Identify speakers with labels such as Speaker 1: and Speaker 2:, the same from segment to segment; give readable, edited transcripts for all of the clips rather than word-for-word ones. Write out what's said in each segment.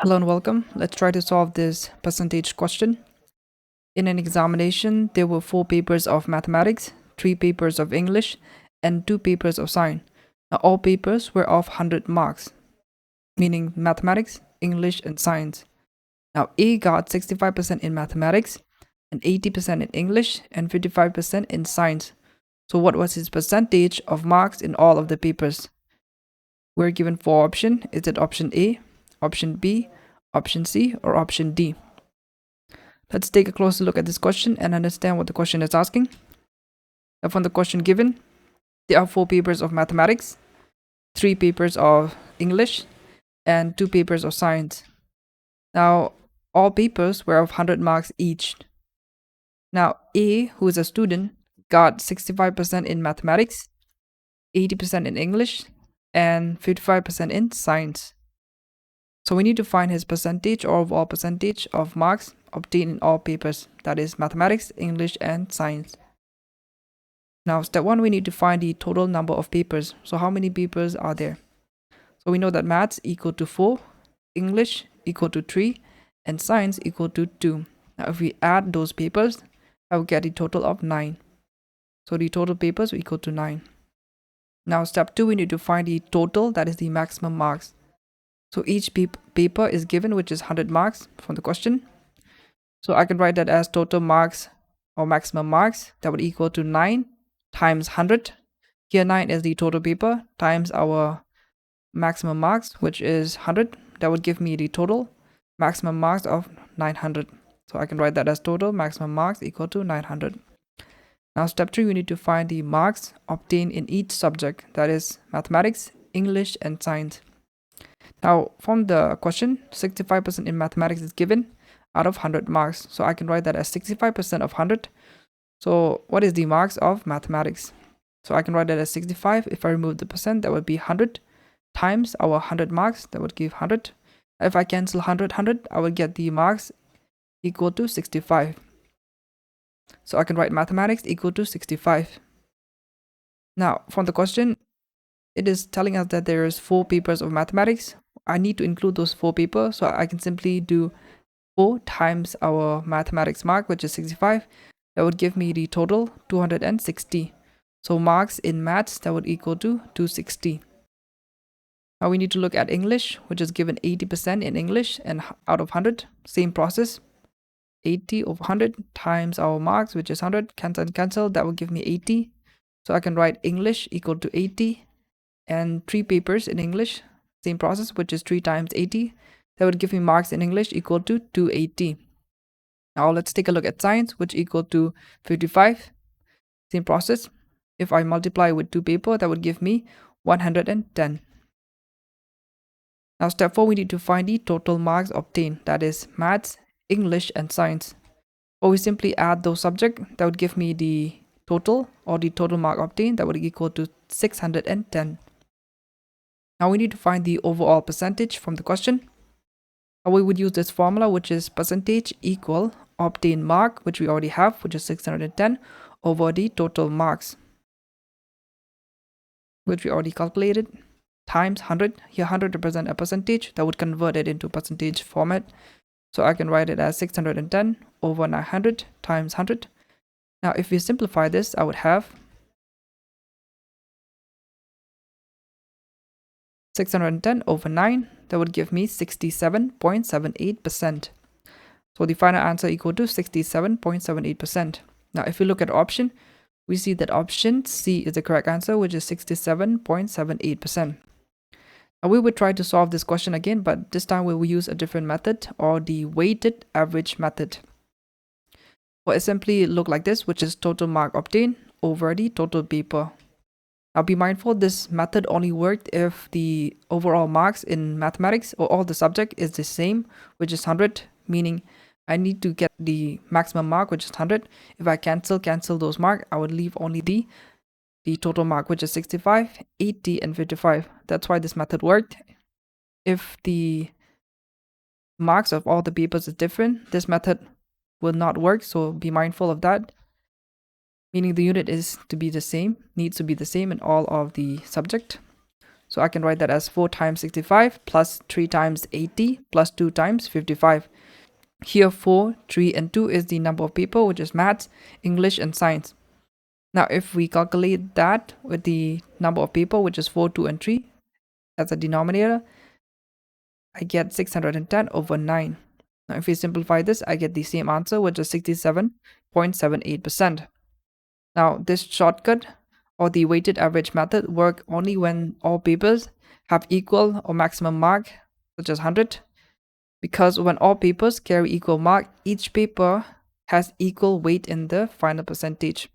Speaker 1: Hello and welcome. Let's try to solve this percentage question. In an examination, there were 4 papers of mathematics, 3 papers of English, and 2 papers of science. Now, all papers were of 100 marks, meaning mathematics, English, and science. Now, A got 65% in mathematics, and 80% in English, and 55% in science. So, what was his percentage of marks in all of the papers? We're given 4 options. Is it option A, option B, option C, or option D? Let's take a closer look at this question and understand what the question is asking. Now, from the question given, there are 4 papers of mathematics, 3 papers of English, and 2 papers of science. Now, all papers were of 100 marks each. Now, A, who is a student, got 65% in mathematics, 80% in English, and 55% in science. So we need to find his percentage or overall percentage of marks obtained in all papers, that is mathematics, English, and science. Now, step 1, we need to find the total number of papers. So how many papers are there? So we know that maths equal to 4, English equal to 3, and science equal to 2. Now, if we add those papers, I will get a total of 9. So the total papers will equal to 9. Now, step 2, we need to find the total, that is the maximum marks. So each paper is given, which is 100 marks from the question. So I can write that as total marks or maximum marks. That would equal to 9 times 100. Here 9 is the total paper times our maximum marks, which is 100. That would give me the total maximum marks of 900. So I can write that as total maximum marks equal to 900. Now step 3, we need to find the marks obtained in each subject, that is mathematics, English, and science. Now, from the question, 65% in mathematics is given out of 100 marks. So I can write that as 65% of 100. So what is the marks of mathematics? So I can write that as 65. If I remove the percent, that would be 100 times our 100 marks. That would give 100. If I cancel 100, I will get the marks equal to 65. So I can write mathematics equal to 65. Now, from the question, it is telling us that there is 4 papers of mathematics. I need to include those 4 papers, so I can simply do 4 times our mathematics mark, which is 65. That would give me the total 260. So marks in maths, that would equal to 260. Now we need to look at English, which is given 80% in English, and out of 100, same process. 80 over 100 times our marks, which is 100, cancel, that will give me 80. So I can write English equal to 80, and 3 papers in English, same process, which is 3 times 80. That would give me marks in English equal to 280. Now let's take a look at science, which equal to 55. Same process. If I multiply with 2 papers, that would give me 110. Now step 4, we need to find the total marks obtained, that is maths, English, and science. Or we simply add those subjects, that would give me the total or the total mark obtained, that would equal to 610. Now we need to find the overall percentage from the question. We would use this formula, which is percentage equal obtained mark, which we already have, which is 610, over the total marks, which we already calculated, times 100. Here 100 represent a percentage. That would convert it into percentage format. So I can write it as 610 over 900 times 100. Now if we simplify this, I would have 610 over 9. That would give me 67.78%. So the final answer equal to 67.78%. Now if we look at option, we see that option C is the correct answer, which is 67.78%. Now we would try to solve this question again, but this time we will use a different method, or the weighted average method. Well, it simply look like this, which is total mark obtained over the total paper. Now be mindful, this method only worked if the overall marks in mathematics or all the subject is the same, which is 100, meaning I need to get the maximum mark, which is 100. If I cancel those marks, I would leave only the total mark, which is 65, 80, and 55. That's why this method worked. If the marks of all the papers is different, this method will not work, so be mindful of that. Meaning the unit is to be the same, needs to be the same in all of the subject. So I can write that as 4 times 65 plus 3 times 80 plus 2 times 55. Here 4, 3, and 2 is the number of people, which is maths, English, and science. Now if we calculate that with the number of people, which is 4, 2, and 3 as a denominator, I get 610 over 9. Now if we simplify this, I get the same answer, which is 67.78%. Now this shortcut or the weighted average method work only when all papers have equal or maximum mark, such as 100, because when all papers carry equal mark, each paper has equal weight in the final percentage.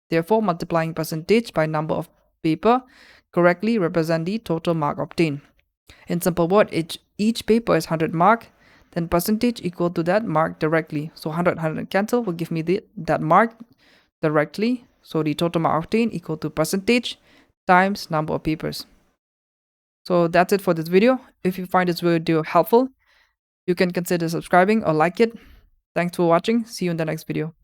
Speaker 1: Therefore, multiplying percentage by number of paper correctly represent the total mark obtained. In simple word, each paper is 100 mark, then percentage equal to that mark directly. So 100 cancel will give me that mark directly. So the total mark obtained equal to percentage times number of papers. So that's it for this video. If you find this video helpful, you can consider subscribing or like it. Thanks for watching. See you in the next video.